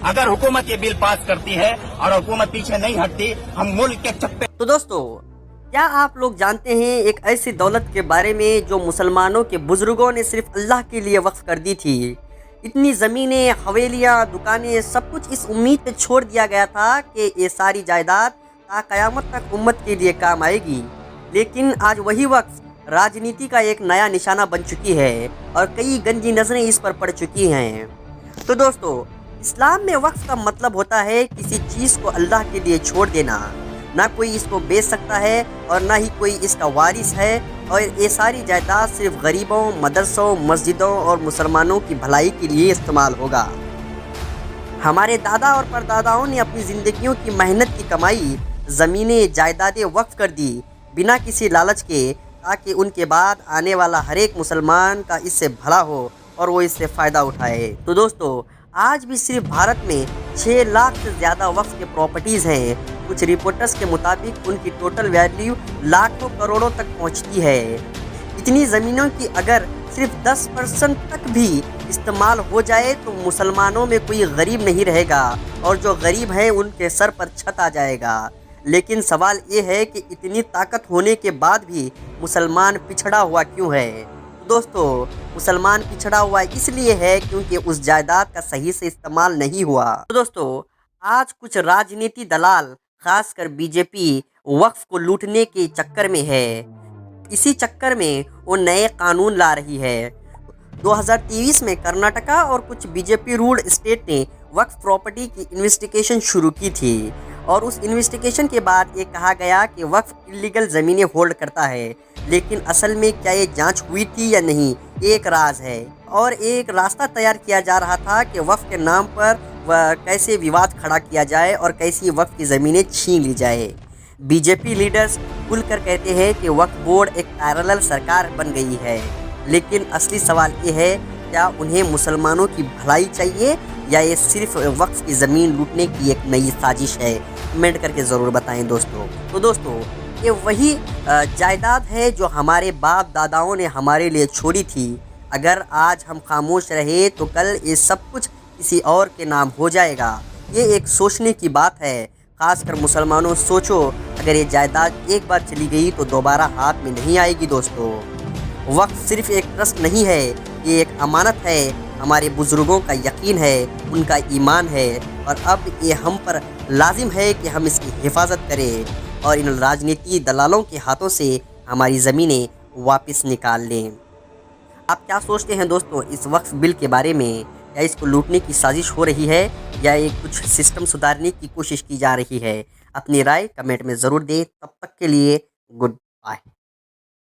अगर हुकूमत ये बिल पास करती है और हुकूमत पीछे नहीं हटती, हम मुल्क के चप्पे। तो दोस्तों, क्या आप लोग जानते हैं एक ऐसी दौलत के बारे में जो मुसलमानों के बुजुर्गों ने सिर्फ अल्लाह के लिए वक्फ कर दी थी। इतनी ज़मीनें, हवेलियाँ, दुकानें, सब कुछ इस उम्मीद पे छोड़ दिया गया था कि ये सारी जायदाद ता क़यामत तक उम्मत के लिए काम आएगी। लेकिन आज वही वक्फ राजनीति का एक नया निशाना बन चुकी है और कई गंदी नज़रें इस पर पड़ चुकी हैं। तो दोस्तों, इस्लाम में वक्फ का मतलब होता है किसी चीज़ को अल्लाह के लिए छोड़ देना। ना कोई इसको बेच सकता है और ना ही कोई इसका वारिस है, और ये सारी जायदाद सिर्फ गरीबों, मदरसों, मस्जिदों और मुसलमानों की भलाई के लिए इस्तेमाल होगा। हमारे दादा और परदादाओं ने अपनी ज़िंदगियों की मेहनत की कमाई, ज़मीनें, जायदादें वक्फ कर दी बिना किसी लालच के, ताकि उनके बाद आने वाला हर एक मुसलमान का इससे भला हो और वो इससे फ़ायदा उठाए। तो दोस्तों, आज भी सिर्फ भारत में 6 लाख से ज़्यादा वक्फ के प्रॉपर्टीज़ हैं। कुछ रिपोर्टर्स के मुताबिक उनकी टोटल वैल्यू लाखों करोड़ों तक पहुंचती है। इतनी ज़मीनों की अगर सिर्फ 10% तक भी इस्तेमाल हो जाए तो मुसलमानों में कोई गरीब नहीं रहेगा, और जो गरीब हैं उनके सर पर छत आ जाएगा। लेकिन सवाल ये है कि इतनी ताकत होने के बाद भी मुसलमान पिछड़ा हुआ क्यों है। दोस्तों, मुसलमान पिछड़ा हुआ इसलिए है क्योंकि उस जायदाद का सही से इस्तेमाल नहीं हुआ। तो दोस्तों, आज कुछ राजनीति दलाल, खासकर बीजेपी, वक्फ को लूटने के चक्कर में है। इसी चक्कर में वो नए कानून ला रही है। 2023 में कर्नाटका और कुछ बीजेपी रूल्ड स्टेट ने वक्फ प्रॉपर्टी की इन्वेस्टिगेशन शुरू की थी, और उस इन्वेस्टिगेशन के बाद ये कहा गया कि वक्फ इलीगल ज़मीनें होल्ड करता है। लेकिन असल में क्या ये जांच हुई थी या नहीं, एक राज है। और एक रास्ता तैयार किया जा रहा था कि वक्फ के नाम पर कैसे विवाद खड़ा किया जाए और कैसी वक्फ की ज़मीनें छीन ली जाए। बीजेपी लीडर्स खुलकर कहते हैं कि वक्फ बोर्ड एक पैरेलल सरकार बन गई है। लेकिन असली सवाल ये है, क्या उन्हें मुसलमानों की भलाई चाहिए या ये सिर्फ वक्फ की ज़मीन लूटने की एक नई साजिश है? कमेंट करके ज़रूर बताएं दोस्तों। तो दोस्तों, ये वही जायदाद है जो हमारे बाप दादाओं ने हमारे लिए छोड़ी थी। अगर आज हम खामोश रहे तो कल ये सब कुछ किसी और के नाम हो जाएगा। ये एक सोचने की बात है। खासकर मुसलमानों, सोचो, अगर ये जायदाद एक बार चली गई तो दोबारा हाथ में नहीं आएगी। दोस्तों, वक्फ सिर्फ एक ट्रस्ट नहीं है, ये एक अमानत है। हमारे बुज़ुर्गों का यकीन है, उनका ईमान है, और अब ये हम पर लाजिम है कि हम इसकी हिफाजत करें और इन राजनीति दलालों के हाथों से हमारी ज़मीनें वापस निकाल लें। आप क्या सोचते हैं दोस्तों इस वक्फ बिल के बारे में? क्या इसको लूटने की साजिश हो रही है या ये कुछ सिस्टम सुधारने की कोशिश की जा रही है? अपनी राय कमेंट में ज़रूर दें। तब तक के लिए गुड बाय।